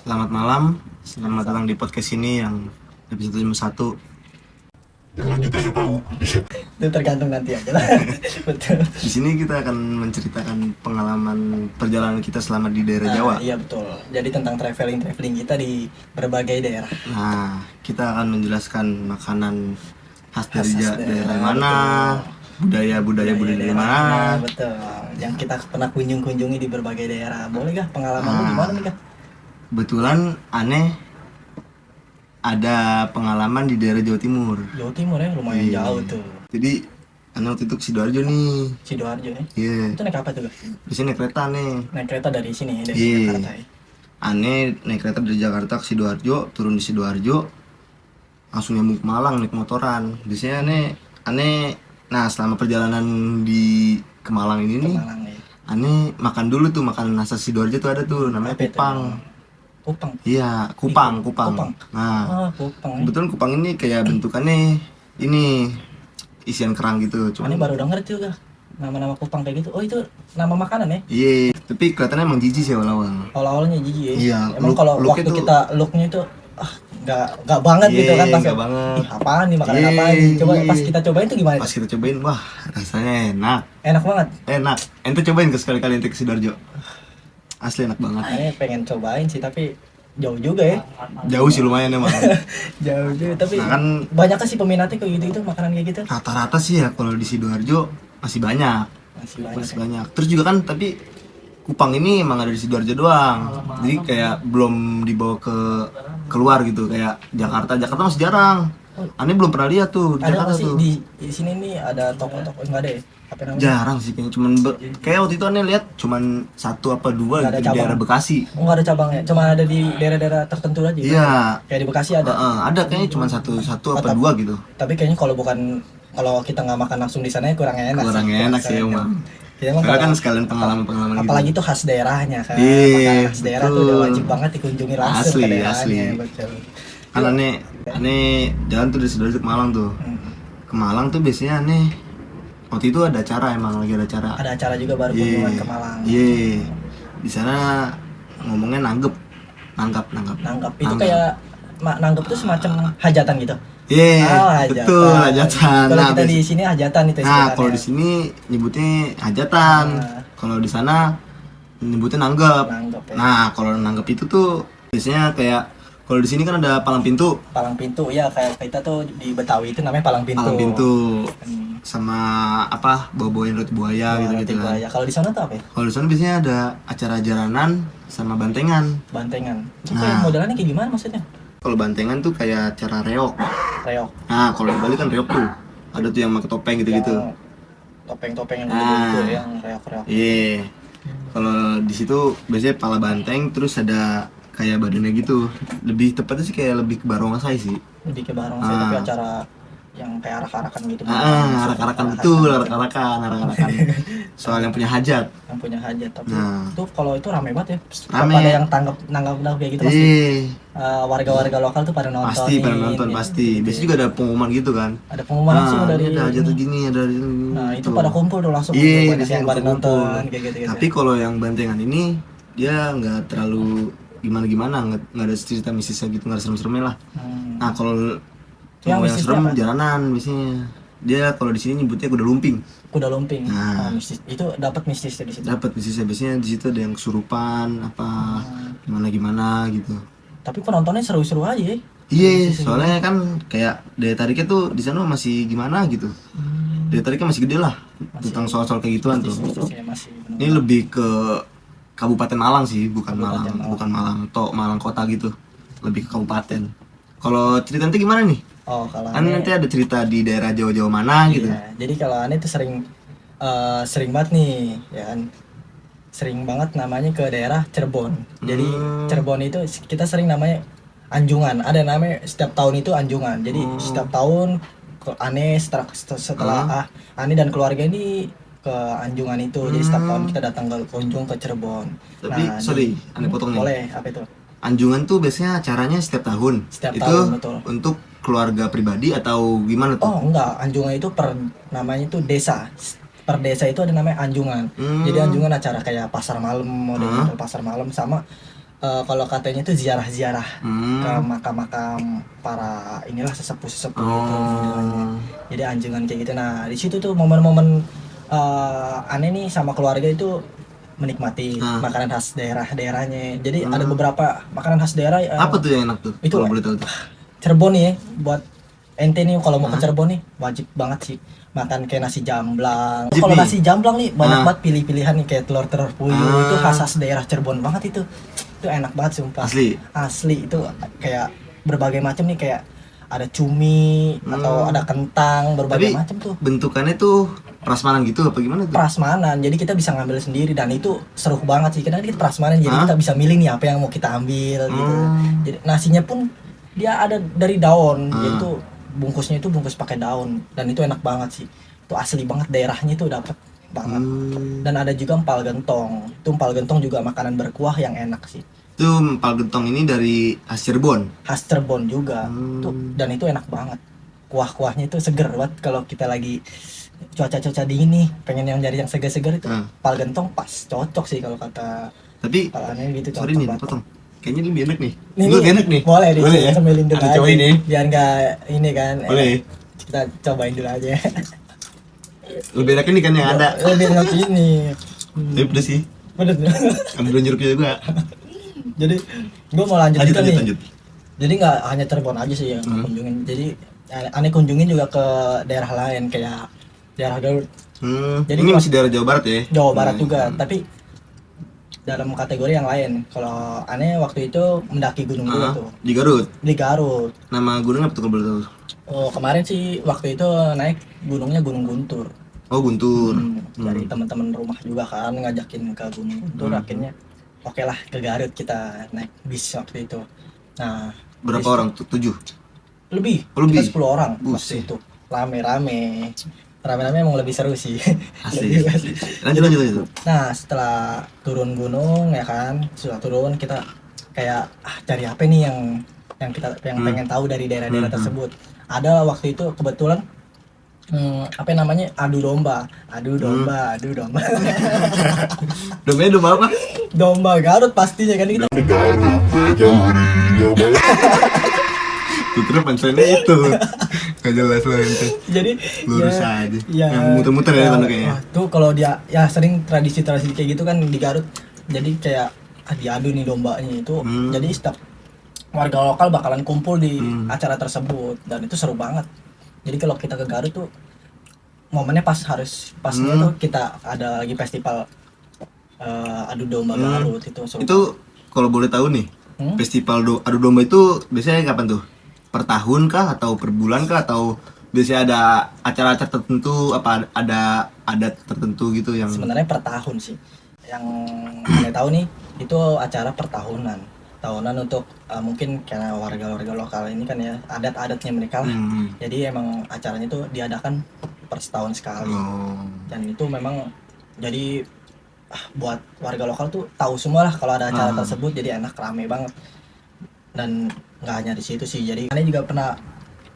Selamat malam, selamat datang di podcast ini yang episode 1. Itu tergantung nanti aja lah. Betul. Di sini kita akan menceritakan pengalaman perjalanan kita selama di daerah Jawa. Iya betul. Jadi tentang traveling kita di berbagai daerah. Nah, kita akan menjelaskan makanan khas dari Khas daerah mana, budaya dari mana. Betul. Yang kita pernah kunjungi di berbagai daerah. Boleh kah pengalaman lu gimana nih kah? Kebetulan aneh ada pengalaman di daerah Jawa Timur. Jawa Timur ya, lumayan Iya. jauh tuh. Jadi aneh waktu itu ke Sidoarjo nih. Sidoarjo ya. Iya. Itu naik apa tuh kah? Di sini naik kereta nih. Naik kereta dari sini, dari Iya. Jakarta ya. Aneh naik kereta dari Jakarta ke Sidoarjo, turun di Sidoarjo, langsung nyambung ke Malang naik motoran. Biasanya aneh nah selama perjalanan di ke Malang ini Ke nih, Malang ya. aneh makan dulu tuh, makanan khas Sidoarjo tuh ada tuh namanya Apa itu? kupang. Kupang. Iya, kupang. Kupang. Nah, Kupang. Ya. kebetulan kupang ini kayak bentukannya ini isian kerang gitu. Ini baru denger tuh kah? Nama-nama kupang kayak gitu. Oh itu nama makanan ya? Iya, tapi kelihatannya emang jijik sih awal-awal. Awalnya jijik ya. Iya, Emang look- kalau looknya waktu tuh- kita looknya itu nggak banget gitu kan pas nggak banget. Ih, apaan nih makanan Iya, apaan nih? Coba iya. pas kita cobain tuh gimana? Pas kita cobain, wah rasanya enak. Enak banget. Enak. Ente cobain ke sekali-kali ente ke Sidoarjo. Asli enak banget. Ini pengen cobain sih tapi jauh juga ya. Jauh sih lumayan emang. Jauh juga tapi Nah, kan banyak sih peminatnya kayak gitu makanan kayak gitu. rata-rata sih ya kalau di Sidoarjo masih banyak. Masih banyak. Masih banyak. Terus juga kan tapi kupang ini emang ada di Sidoarjo doang. Jadi kayak belum dibawa ke keluar gitu kayak Jakarta. Jakarta masih jarang. Aneh belum pernah lihat tuh di Ada Jakarta nggak sih tuh. di sini nih ada toko-toko enggak ada ya? Apa namanya? Jarang sih kayaknya kayak waktu itu aneh lihat cuman 1 apa 2 Nggak ada gitu di cabang. daerah Bekasi. Oh, nggak ada cabangnya, cuma ada di daerah-daerah tertentu aja. Iya. Kayak di Bekasi ada. Ada kayaknya cuma satu apa 2 gitu. Tapi kayaknya kalau kita nggak makan langsung di sana ya kurang enak. Kurang enak sih Kurang emang. Ya, emang Karena kan kalau- sekalian pengalaman-pengalaman gitu. apalagi itu khas daerahnya kan. Iya, Makanan khas daerah tuh udah betul. wajib banget dikunjungi langsung Asli, ke daerahnya. asli. Betul. Kan aneh jalan tuh dari Sidoarjo ke Malang tuh. Hmm. Ke Malang tuh biasanya aneh waktu itu ada acara, emang lagi ada acara. Ada acara juga baru Iya. kunjungan ke Malang. Iya. Di sana ngomongnya nanggap. Nanggap. Itu Nanggap. kayak nanggap tuh semacam hajatan gitu. Iya, Hajatan. betul hajatan. Kalau Nah, kita di sini hajatan itu nah, sebutannya. kalau di sini nyebutnya hajatan. Nah. Kalau di sana nyebutnya nanggap. Nanggap ya. Nah, kalau nanggap itu tuh biasanya kayak kalau di sini kan ada palang pintu. Palang pintu ya kayak kita tuh di Betawi itu namanya palang pintu. Palang pintu Hmm. sama apa bawa-bawain roti buaya gitu-gitu Roti kan. buaya. Kalau di sana tuh apa ya? Kalau di sana biasanya ada acara jaranan sama bantengan. Bantengan. Itu Nah. kayak modelannya kayak gimana maksudnya? Kalau bantengan tuh kayak acara reok. Reok. Nah, kalau di Bali kan reok tuh. Ada tuh yang pakai topeng gitu-gitu. Yang topeng-topeng yang Ah. gitu yang reok-reok. Iya. Kalau di situ biasanya pala banteng terus ada kayak badannya gitu. Lebih tepatnya sih kayak lebih ke barongsai sih. Lebih ke barongsai Ah. tapi acara yang kayak arak-arakan gitu. Arak-arakan betul, arak-arakan. Soal yang punya hajat. Yang punya hajat tapi Nah. itu kalau itu rame banget ya. Rame. Pada yang nanggap kayak gitu pasti. Iya. Warga-warga lokal tuh pada nonton. Pasti pada nonton pasti. Biasanya juga ada pengumuman gitu kan. Ada pengumuman langsung dari ini ada hajat ini. tuh gini, ada ini. Nah, itu gitu. pada kumpul tuh langsung. Iya, Banyak biasanya yang pada kumpul. nonton kayak gitu. Tapi kalau yang bantengan ini dia nggak terlalu gimana, nggak ada cerita mistisnya gitu, nggak ada serem-seremnya lah. Nah, kalau Yang yang mistisnya serem apa? jalanan biasanya. Dia kalau di sini nyebutnya kuda lumping. Kuda lumping. Nah. Mistis. Itu dapat mistisnya di situ. Dapat mistisnya biasanya di situ ada yang kesurupan apa gimana gitu. Tapi penontonnya seru-seru aja ya. Iya, soalnya kan kayak daya tariknya tuh di sana masih gimana gitu. Daya tariknya masih gede lah tentang soal-soal kayak gituan tuh. Mistisnya masih bener. Ini lebih ke Kabupaten Malang sih, bukan Kabupaten Malang, Malang. bukan Malang kota gitu. Lebih ke kabupaten. Kalau cerita nanti gimana nih? Oh, kalau Kan nanti ada cerita di daerah Jawa-Jawa mana gitu. iya. Jadi kalau aneh tuh sering banget nih, ya kan. Sering banget namanya ke daerah Cirebon. Jadi Cirebon itu kita sering namanya Anjungan. Ada namanya setiap tahun itu Anjungan. Jadi setiap tahun aneh setelah aneh dan keluarga ini ke Anjungan itu. Jadi setiap tahun kita datang ke kunjung ke Cirebon. Tapi sorry, aneh potong nih. Boleh, apa itu? Anjungan tuh biasanya acaranya setiap tahun. Setiap itu tahun, betul. untuk keluarga pribadi atau gimana tuh? Oh enggak, Anjungan itu namanya itu desa. Per desa itu ada namanya Anjungan. Jadi Anjungan acara kayak pasar malam, model pasar malam sama kalau katanya itu ziarah-ziarah ke Hmm. makam-makam para inilah sesepuh-sesepuh gitu Oh. modelannya. Jadi anjungan kayak gitu. Nah, di situ tuh momen-momen aneh nih sama keluarga itu menikmati Ah. makanan khas daerah-daerahnya. Jadi ada Hmm. beberapa makanan khas daerah Apa tuh yang enak tuh? itu Kalau boleh tahu tuh. Cirebon nih ya, buat ente nih kalau mau ke Hah? Cirebon nih wajib banget sih makan kayak nasi jamblang. Wajib Kalau nih? nasi jamblang nih banyak Ah. banget pilih-pilihan nih kayak telur-telur puyuh Ah. itu khas daerah Cirebon banget itu. Itu enak banget sumpah. Asli. Asli itu kayak berbagai macam nih kayak ada cumi atau ada kentang berbagai Tapi macam tuh. bentukannya tuh prasmanan gitu apa gimana tuh? Prasmanan, jadi kita bisa ngambil sendiri dan itu seru banget sih karena kita prasmanan jadi Hah? kita bisa milih nih apa yang mau kita ambil gitu. Hmm. Jadi nasinya pun dia ada dari daun, Hmm. jadi tuh bungkusnya itu bungkus pakai daun dan itu enak banget sih. Itu asli banget daerahnya itu dapat banget. Hmm. Dan ada juga empal gentong. Itu empal gentong juga makanan berkuah yang enak sih. Itu empal gentong ini dari khas Cirebon. Khas Cirebon juga. Tuh dan itu enak banget. Kuah-kuahnya itu seger banget kalau kita lagi cuaca-cuaca dingin nih, pengen yang nyari yang segar-segar itu. Hmm. Empal gentong pas cocok sih kalau kata Tapi kepalanya gitu sorry cocok nih, banget. potong. Kayaknya lebih enak nih. Nih, Lu lebih enak nih. Boleh Boleh ya? sambilin dulu Ada aja. cobain nih. Biar nggak ini kan. Boleh. Kita cobain dulu aja. Lebih enak ini kan yang ada. Lebih enak ini. Tapi pedes sih. Bener. Ambil jeruknya juga. Jadi gue mau lanjut Lanjut, juga lanjut, nih. lanjut. Jadi nggak hanya Cirebon aja sih yang kunjungin. Jadi aneh kunjungin juga ke daerah lain kayak daerah Garut, Jadi Ini kalau- masih daerah Jawa Barat ya? Jawa Barat juga. Hmm. Tapi dalam kategori yang lain. Kalau aneh waktu itu mendaki gunung juga Ah, tuh di Garut. di Garut. Nama gunung apa tuh kalau boleh tahu? Oh kemarin sih waktu itu naik gunungnya Gunung Guntur. Oh, Guntur. Dari teman-teman rumah juga kan ngajakin ke Gunung Guntur akhirnya oke lah ke Garut kita naik bis waktu itu. Nah Berapa bis- orang? 7. lebih, Oh, lebih? kita 10 orang Buset. waktu itu rame-rame emang lebih seru sih. Asli. Lebih- asli. Lanjut. Nah setelah turun gunung ya kan sudah turun kita kayak cari apa nih yang kita pengen tahu dari daerah-daerah tersebut. Ada waktu itu kebetulan apa namanya adu domba. Domain domba apa? Domba Garut pastinya kan kita. Gue kira punchline-nya itu. Gak jelas loh ente. Jadi Lurus ya, aja. ya, Yang muter-muter ya tanah kayaknya. wah, tuh kalau dia ya sering tradisi-tradisi kayak gitu kan di Garut. Jadi kayak diadu nih dombanya itu. Jadi setiap warga lokal bakalan kumpul di acara tersebut dan itu seru banget. Jadi kalau kita ke Garut tuh momennya pasnya tuh kita ada lagi festival adu domba Garut itu seru. Itu kalau boleh tahu nih, Hmm? festival adu domba itu biasanya kapan tuh? Per tahun kah atau per bulan kah atau biasanya ada acara-acara tertentu apa ada adat tertentu gitu yang Sebenarnya per tahun sih. Yang saya tahu nih itu acara per tahunan untuk mungkin karena warga-warga lokal ini kan ya adat-adatnya mereka lah. Jadi emang acaranya itu diadakan per setahun sekali. Oh. Dan itu memang jadi buat warga lokal tuh tahu semua lah kalau ada acara tersebut, jadi enak rame banget. Dan nggak hanya di situ sih, jadi kalian juga pernah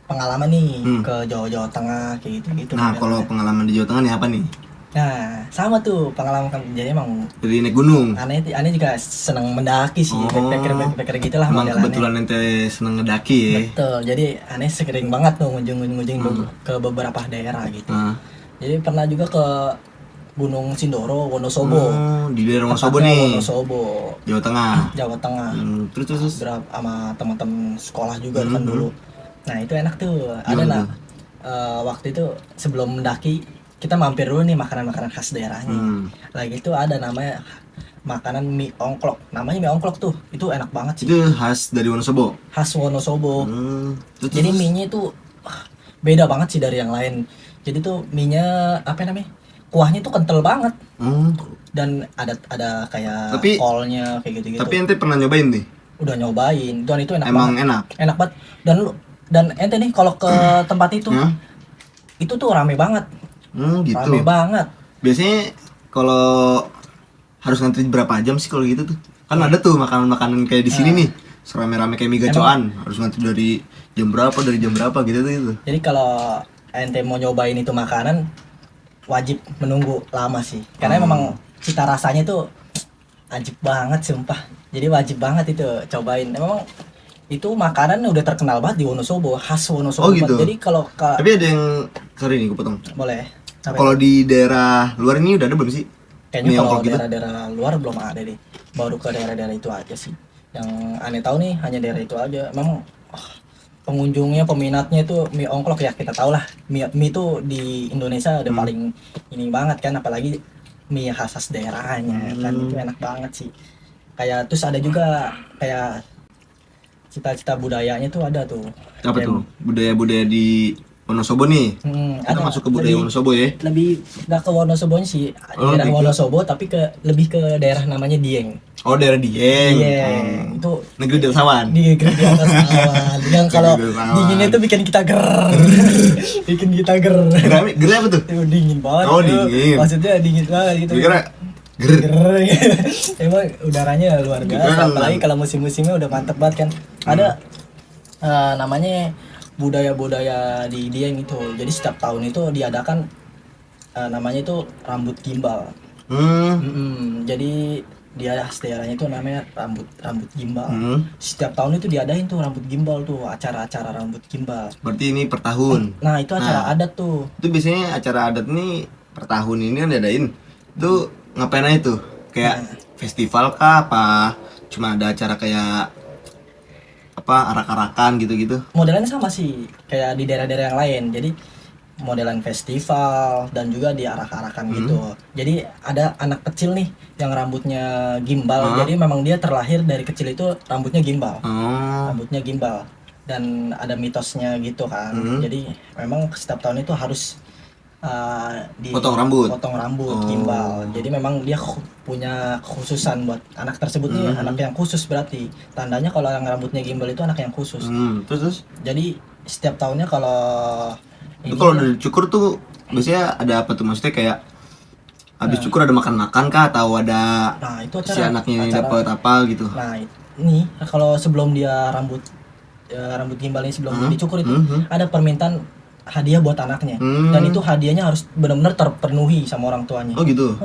pengalaman nih ke Jawa Tengah kayak gitu. Nah, kalau pengalaman di Jawa Tengah nih apa nih? Nah sama tuh pengalaman kan, jadi emang Jadi naik gunung. aneh juga seneng mendaki sih, backpacker gitulah Emang modelannya. kebetulan ente seneng ngedaki ya. Betul, jadi aneh sering banget tuh ngunjung ke beberapa daerah gitu. Nah. Jadi pernah juga ke Gunung Sindoro, Wonosobo. Oh, di daerah Wonosobo Tepatnya nih. Wonosobo, Jawa Tengah. Jawa Tengah. Terus. Berapa sama teman-teman sekolah juga kan dulu. Nah itu enak tuh. Ada Gimana nah tuh? waktu itu sebelum mendaki kita mampir dulu nih makanan-makanan khas daerahnya. Lagi itu ada namanya makanan mie ongklok. Namanya mie ongklok tuh. Itu enak banget sih. Itu khas dari Wonosobo. Khas Wonosobo. Terus. Jadi mie-nya itu beda banget sih dari yang lain. Jadi tuh mie-nya apa namanya? Kuahnya tuh kental banget. Dan ada kayak Tapi- kolnya kayak gitu-gitu. Tapi ente pernah nyobain nih? Udah nyobain. Dan itu enak Emang banget. enak. Enak banget. Dan ente nih kalau ke tempat itu Hah? itu tuh rame banget. Gitu. Rame banget. Biasanya kalau harus ngantri berapa jam sih kalau gitu tuh? Kan ada tuh makanan-makanan kayak di sini nih. Serame-rame kayak mie gacoan. Harus ngantri dari jam berapa gitu. Jadi kalau ente mau nyobain itu makanan wajib menunggu lama sih. Karena memang cita rasanya tuh Wajib banget sumpah. Jadi wajib banget itu cobain. Memang itu makanan udah terkenal banget di Wonosobo, khas Wonosobo Oh, gitu. banget. Jadi kalau Tapi ada yang, sorry nih gue potong. boleh. Apa Kalau di daerah luar ini udah ada belum sih? Kayaknya Mie kalau ongklok gitu? daerah-daerah luar belum ada deh. Baru ke daerah-daerah itu aja sih. Yang aneh tahu nih hanya daerah itu aja. Memang pengunjungnya, peminatnya itu mie ongklok ya kita tahu lah. Mie itu di Indonesia udah paling ini banget kan, apalagi mie khas daerahnya kan itu enak banget sih. Kayak terus ada juga kayak cita-cita budayanya tuh ada tuh. Apa Kayak- tuh? Budaya-budaya di Wonosobo nih. Kita ada masuk ke budaya lebih- Wonosobo ya. lebih nggak ke Wonosobonya sih, Oh, daerah lebih ke- Wonosobo tapi lebih ke daerah namanya Dieng. Oh, daerah Dieng. Dieng itu Negeri Dersawan. di atas awan yang kalau Negeri Dersawan. dinginnya itu bikin kita ger bikin kita ger Gerai apa tuh? itu dingin banget Oh, itu. dingin. Maksudnya dingin banget gitu. Gue kira ger. Ger. Emang udaranya luar Gitu biasa, kan. apalagi kalau musim-musimnya udah mantep banget kan. Ada namanya budaya-budaya di Dieng itu. Jadi setiap tahun itu diadakan namanya itu rambut gimbal. Jadi dia daerahnya itu namanya rambut gimbal. Setiap tahun itu diadain tuh rambut gimbal tuh, acara-acara rambut gimbal. Berarti ini per tahun. Nah, itu acara adat tuh. Itu biasanya acara adat nih per tahun ini kan diadain. Itu ngapain aja tuh? Kayak festival kah apa? Cuma ada acara kayak apa arak-arakan gitu-gitu? Modelannya sama sih kayak di daerah-daerah yang lain. Jadi modelan festival dan juga diarak-arakan gitu. Jadi ada anak kecil nih yang rambutnya gimbal. Jadi memang dia terlahir dari kecil itu rambutnya gimbal. Rambutnya gimbal. Dan ada mitosnya gitu kan. Jadi memang setiap tahun itu harus potong rambut. gimbal. Jadi memang dia punya kekhususan buat anak tersebut nih, anak yang khusus berarti. Tandanya kalau yang rambutnya gimbal itu anak yang khusus. Terus Jadi setiap tahunnya kalau itu kalau udah dicukur tuh biasanya ada apa tuh, maksudnya kayak habis cukur ada makan-makan kah atau ada nah itu si anaknya dapat apa gitu? Nah ini kalau sebelum dia rambut gimbal ini sebelum dicukur itu ada permintaan hadiah buat anaknya. Dan itu hadiahnya harus benar-benar terpenuhi sama orang tuanya. Oh gitu.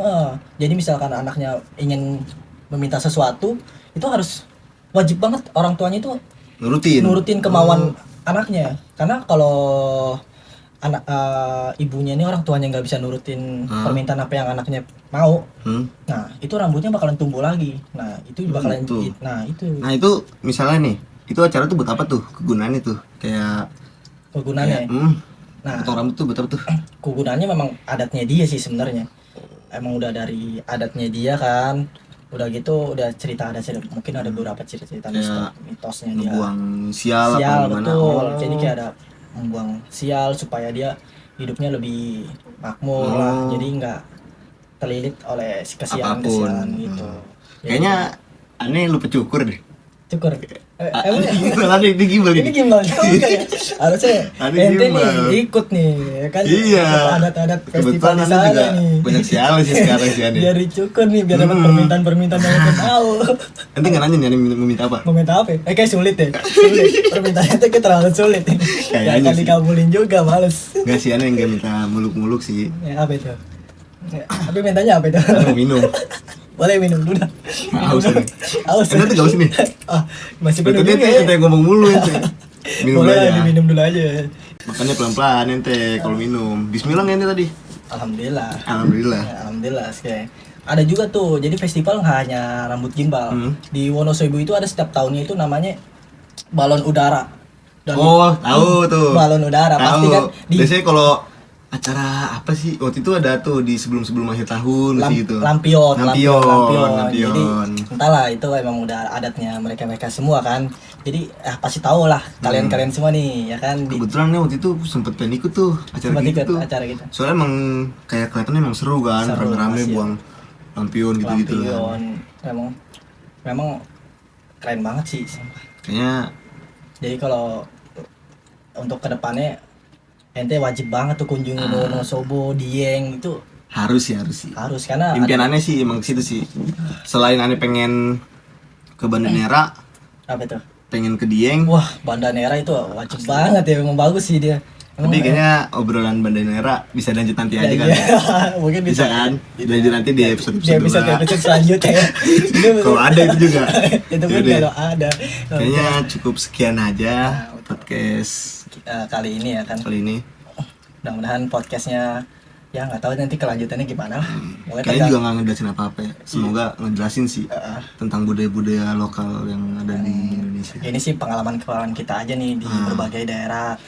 Jadi misalkan anaknya ingin meminta sesuatu, itu harus wajib banget orang tuanya itu nurutin kemauan anaknya. Karena kalau anak ibunya ini orang tuanya nggak bisa nurutin permintaan apa yang anaknya mau, nah itu rambutnya bakalan tumbuh lagi. Nah itu bakalan Nah itu misalnya nih, itu acara tuh buat apa tuh kegunaannya tuh? Kayak kegunaannya. Nah, potong rambut tuh buat apa tuh? Kegunaannya memang adatnya dia sih sebenarnya. Emang udah dari adatnya dia kan. Udah gitu udah cerita mungkin ada beberapa cerita mitosnya dia. Membuang sial Sial apa gimana? betul. Jadi kayak ada membuang sial supaya dia hidupnya lebih makmur lah. Jadi nggak terlilit oleh kesialan gitu. Kayaknya aneh lupa cukur deh. Cukur. Emang ada di gimbal ini ini. gimbal juga ya. Harusnya Ada ente gimbal. nih ikut nih ya kan. Iya. Adat-adat festival Kebetulan di aneh sana juga nih. banyak sial sih sekarang sih aneh. Biar dicukur nih biar dapat permintaan-permintaan yang ente tahu. Nanti nggak nanya nih aneh meminta apa? Meminta apa? Kayak sulit deh. Sulit. Permintaannya tuh kayak terlalu sulit. Kayaknya Gak akan sih. dikabulin juga, males. Nggak sih aneh nggak minta muluk-muluk sih. Ya, apa itu? Ya, tapi mintanya apa itu? Aneh mau minum. Boleh minum dulu dah. Haus nih. Haus. Ente tuh haus nih. Masih Itu penuh dia juga ente ya. yang ngomong mulu ente. Minum Boleh aja. diminum dulu aja. Makanya pelan-pelan ente kalau minum. Bismillah nggak ente tadi? Alhamdulillah. Alhamdulillah. Ya, alhamdulillah kayak. Ada juga tuh, jadi festival nggak hanya rambut gimbal. Di Wonosobo itu ada setiap tahunnya itu namanya balon udara. Dan Tahu tuh. balon udara pasti kan Biasanya kalau acara apa sih waktu itu ada tuh di sebelum akhir tahun sih gitu. lampion. Jadi Lampion. entahlah itu emang udah adatnya mereka semua kan. Jadi pasti tahu lah kalian semua nih ya kan. Kebetulan nih waktu itu sempet pengen ikut tuh acara Sempat gitu ikut tuh. acara gitu. Soalnya emang kayak kelihatannya emang seru kan, Seru, rame-rame masih. buang lampion gitu-gitu. Lampion. Memang keren banget sih. Kayaknya Jadi kalau untuk kedepannya ente wajib banget tuh kunjungi Wonosobo, Dieng itu harus sih. harus karena Impian aneh sih emang ke situ sih. Selain aneh pengen ke Banda Nera, apa tuh? pengen ke Dieng. Wah, Banda Nera itu wajib banget ya, memang bagus sih dia. Tapi kayaknya obrolan Bandanera bisa lanjut nanti aja kan. iya. Mungkin Bisa kan? Lanjut nanti di episode di episode selanjutnya ya. Kalau ada itu juga. Itu pun Yaudah. kalau ada. Kayaknya cukup sekian aja podcast Kali ini ya kan. kali ini. Mudah-mudahan podcastnya ya nggak tahu nanti kelanjutannya gimana lah. Pokoknya Kayaknya juga nggak ngejelasin apa-apa ya. Semoga ngejelasin sih tentang budaya-budaya lokal yang ada di Indonesia. ini sih pengalaman kita aja nih di berbagai daerah,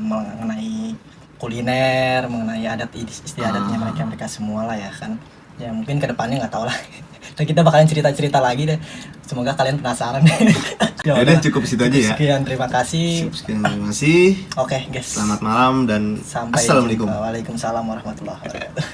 mengenai kuliner, mengenai adat istiadatnya mereka semua lah ya kan. Ya mungkin kedepannya nggak tahu lah. Dan kita bakalan cerita-cerita lagi deh. Semoga kalian penasaran. Ya udah cukup situ aja ya. Sekian, terima kasih. Sekian, terima kasih. Oke guys. Selamat malam dan Sampai assalamualaikum. jumpa. Waalaikumsalam warahmatullahi wabarakatuh.